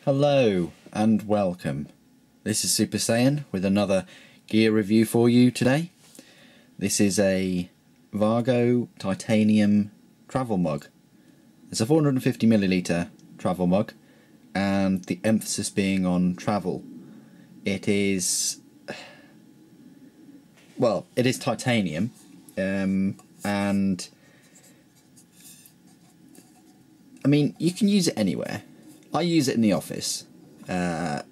Hello and welcome. This is Super Saiyan with another gear review for you today. This is a Vargo Titanium travel mug. It's a 450ml travel mug, and the emphasis being on travel. It is, well, it is titanium, and I mean, you can use it anywhere. I use it in the office, but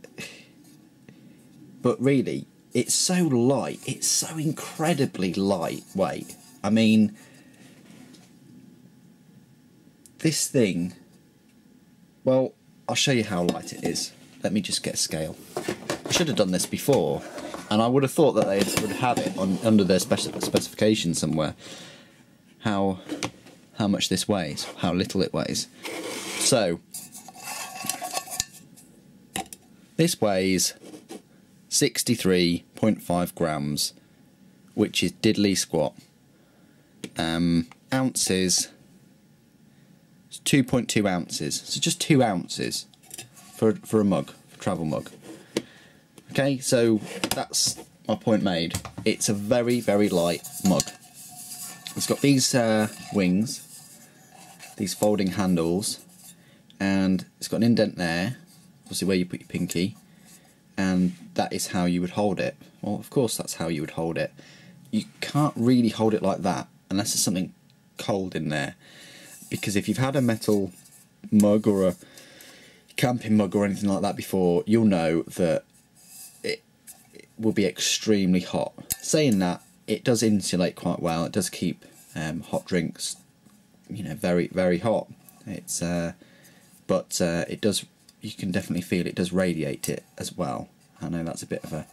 really, it's so light. It's so incredibly lightweight. I mean, this thing, well, I'll show you how light it is. Let me just get a scale. I should have done this before, and I would have thought that they would have it under their specification somewhere. How much this weighs, how little it weighs. So, this weighs 63.5 grams, which is diddly squat. Ounces, 2.2 ounces, so just 2 ounces for a mug, for a travel mug. Okay, so that's my point made. It's a very, very light mug. It's got these wings, these folding handles, and it's got an indent there, obviously where you put your pinky, and that is how you would hold it. Well, of course that's how you would hold it. You can't really hold it like that unless there's something cold in there, because if you've had a metal mug or a camping mug or anything like that before, you'll know that it will be extremely hot. Saying that, it does insulate quite well. It does keep hot drinks, you know, very, very hot. It's but it does, you can definitely feel it does radiate it as well. I know that's a bit of a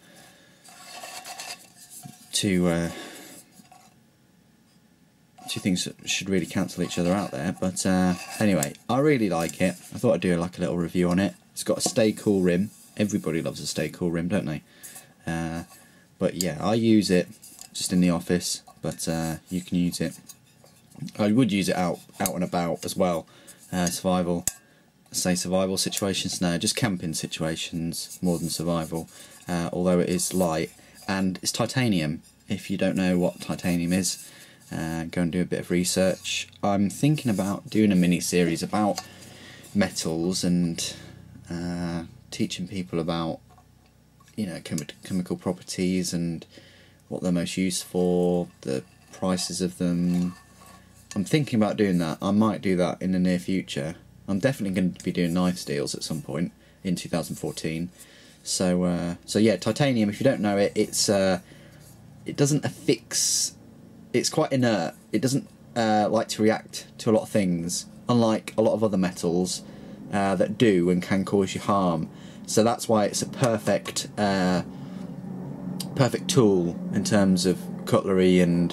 two things that should really cancel each other out there, but anyway, I really like it. I thought I'd do like a little review on it. It's got a stay cool rim. Everybody loves a stay cool rim, don't they? But yeah, I use it just in the office, but you can use it. I would use it out and about as well. Survival situations, no, just camping situations more than survival, although it is light, and it's titanium. If you don't know what titanium is, go and do a bit of research. I'm thinking about doing a mini-series about metals and teaching people about, you know, chemical properties and what they're most used for, the prices of them. I'm thinking about doing that. I might do that in the near future. I'm definitely going to be doing knife steels at some point in 2014. So yeah, titanium, if you don't know it, it doesn't affix. It's quite inert. It doesn't like to react to a lot of things, unlike a lot of other metals that do and can cause you harm. So that's why it's a perfect tool in terms of cutlery and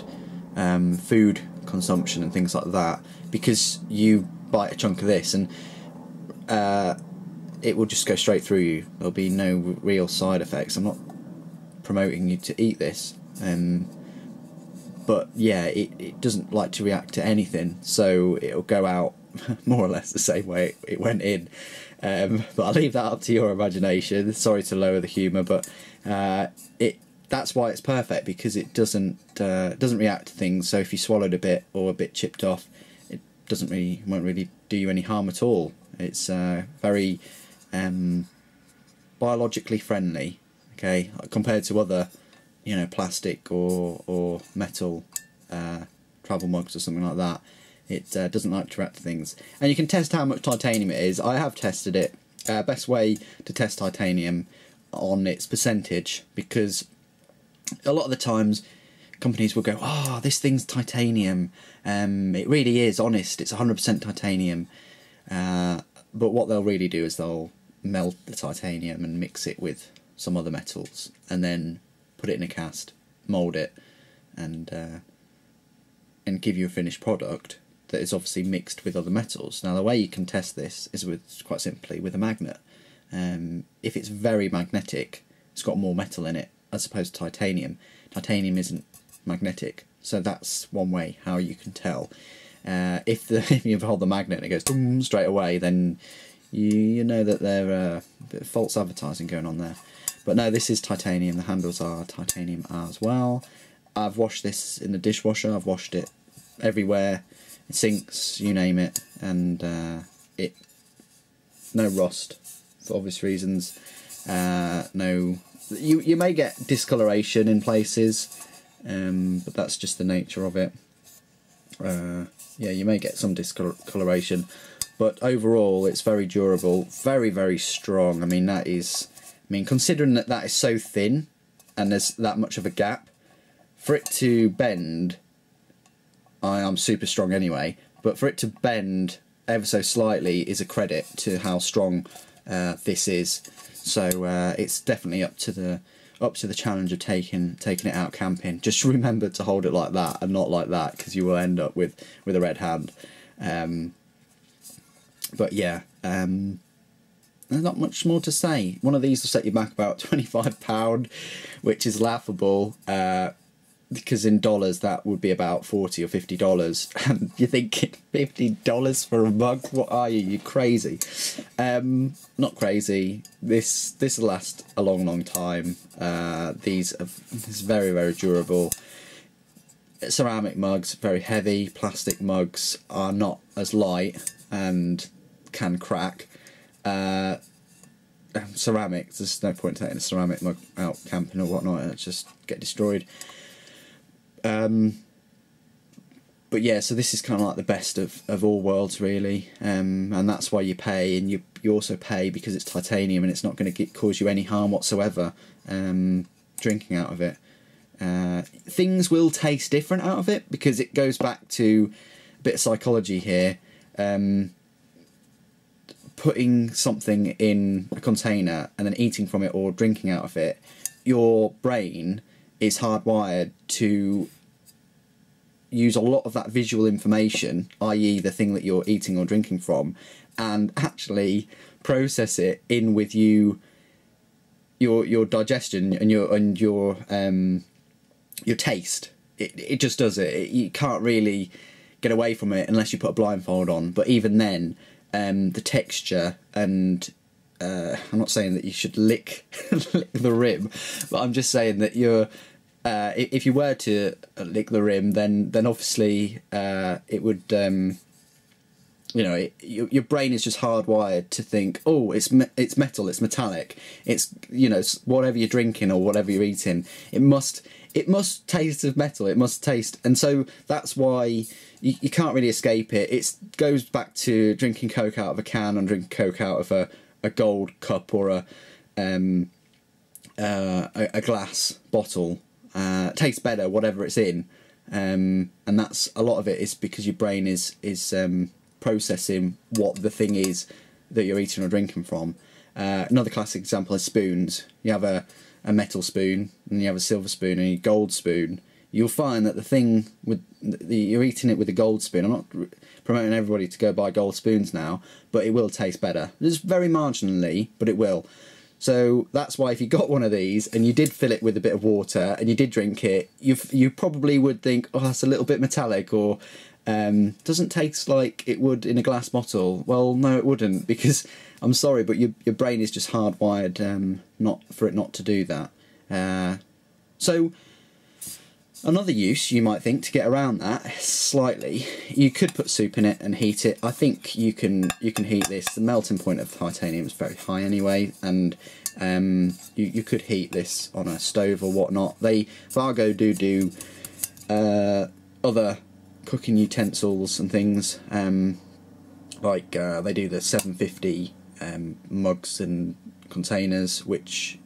food consumption and things like that, because you bite a chunk of this and it will just go straight through you. There'll be no real side effects. I'm not promoting you to eat this, but yeah, it doesn't like to react to anything, so it'll go out more or less the same way it went in. But I'll leave that up to your imagination. Sorry to lower the humour, but that's why it's perfect, because it doesn't react to things. So if you swallowed a bit or a bit chipped off, it won't really do you any harm at all. It's very biologically friendly, okay, compared to other, you know, plastic or metal travel mugs or something like that. It doesn't like to react to things. And you can test how much titanium it is. I have tested it. Best way to test titanium on its percentage, because a lot of the times companies will go, "Oh, this thing's titanium. It really is, honest, it's 100% titanium." But what they'll really do is they'll melt the titanium and mix it with some other metals, and then put it in a cast, mould it, and give you a finished product that is obviously mixed with other metals. Now, the way you can test this is quite simply with a magnet. If it's very magnetic, it's got more metal in it as opposed to titanium. Titanium isn't magnetic, so that's one way how you can tell. If you hold the magnet and it goes boom straight away, then you know that they're a bit of false advertising going on there. But no, this is titanium. The handles are titanium as well. I've washed this in the dishwasher. I've washed it everywhere, sinks, you name it, and no rust for obvious reasons. No, you may get discoloration in places, but that's just the nature of it. Yeah, you may get some discoloration, but overall it's very durable, very, very strong. I mean, considering that that is so thin and there's that much of a gap, for it to bend, I am super strong anyway, but for it to bend ever so slightly is a credit to how strong this is. So it's definitely up to the challenge of taking it out camping. Just remember to hold it like that and not like that, because you will end up with a red hand. But yeah, there's not much more to say. One of these will set you back about £25, which is laughable, because in dollars that would be about $40 or $50. And you're thinking, $50 for a mug? What are you? You're crazy. Not crazy. This will last a long, long time. This is very, very durable. Ceramic mugs, very heavy. Plastic mugs are not as light and can crack. Ceramics, there's no point taking a ceramic mug out camping or whatnot, it'll just get destroyed. But yeah, so this is kind of like the best of all worlds, really, and that's why you pay, and you also pay because it's titanium and it's not going to cause you any harm whatsoever drinking out of it. Things will taste different out of it, because it goes back to a bit of psychology here. Putting something in a container and then eating from it or drinking out of it, your brain is hardwired to use a lot of that visual information, i.e. the thing that you're eating or drinking from, and actually process it in with your digestion and your taste. It just does it. You can't really get away from it unless you put a blindfold on. But even then, the texture and I'm not saying that you should lick the rim, but I'm just saying that if you were to lick the rim, then obviously it would, your brain is just hardwired to think, oh, it's metal, it's metallic, it's whatever you're drinking or whatever you're eating, it must taste of metal, it must taste, and so that's why you can't really escape it. It goes back to drinking Coke out of a can and drinking Coke out of a gold cup or a glass bottle. Tastes better whatever it's in, and that's a lot of it is because your brain is processing what the thing is that you're eating or drinking from. Another classic example is spoons. You have a metal spoon and you have a silver spoon and a gold spoon. You'll find that the thing you're eating it with a gold spoon. I'm not promoting everybody to go buy gold spoons now, but it will taste better. Just very marginally, but it will. So that's why if you got one of these and you did fill it with a bit of water and you did drink it, you probably would think, oh, that's a little bit metallic, or doesn't taste like it would in a glass bottle. Well, no, it wouldn't, because I'm sorry, but your brain is just hardwired not to do that. So another use you might think to get around that slightly, you could put soup in it and heat it. I think you can heat this. The melting point of titanium is very high anyway, and you could heat this on a stove or whatnot. Vargo do other cooking utensils and things, like they do the 750 mugs and containers, which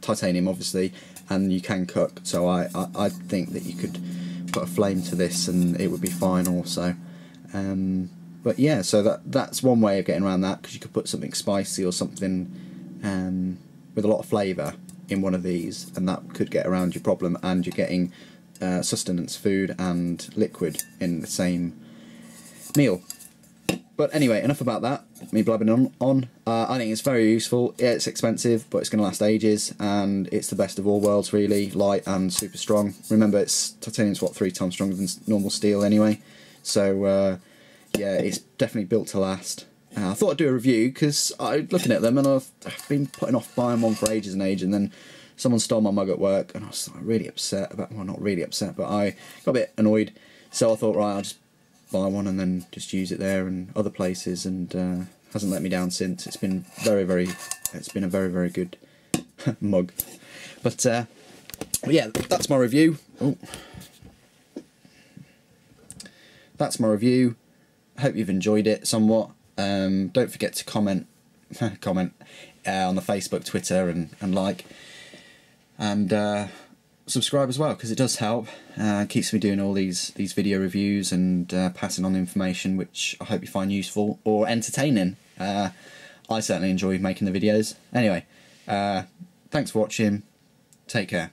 titanium obviously, and you can cook. So I think that you could put a flame to this and it would be fine also. But yeah, so that's one way of getting around that, because you could put something spicy or something with a lot of flavour in one of these, and that could get around your problem, and you're getting sustenance, food and liquid in the same meal. But anyway, enough about that, me blabbing on. I think it's very useful. Yeah, it's expensive, but it's going to last ages, and it's the best of all worlds, really. Light and super strong. Remember, titanium's 3 times stronger than normal steel anyway. So yeah, it's definitely built to last. I thought I'd do a review because I'm looking at them and I've been putting off buying one for ages and ages, and then someone stole my mug at work and I was really upset about, well, not really upset, but I got a bit annoyed, so I thought, right, I'll just buy one and then just use it there and other places, and hasn't let me down since. It's been it's been a very, very good mug. But yeah, that's my review. Oh. That's my review. I hope you've enjoyed it somewhat. Don't forget to comment on the Facebook, Twitter, and like, and subscribe as well, because it does help. Keeps me doing all these video reviews and passing on information which I hope you find useful or entertaining. I certainly enjoy making the videos. Anyway, thanks for watching. Take care.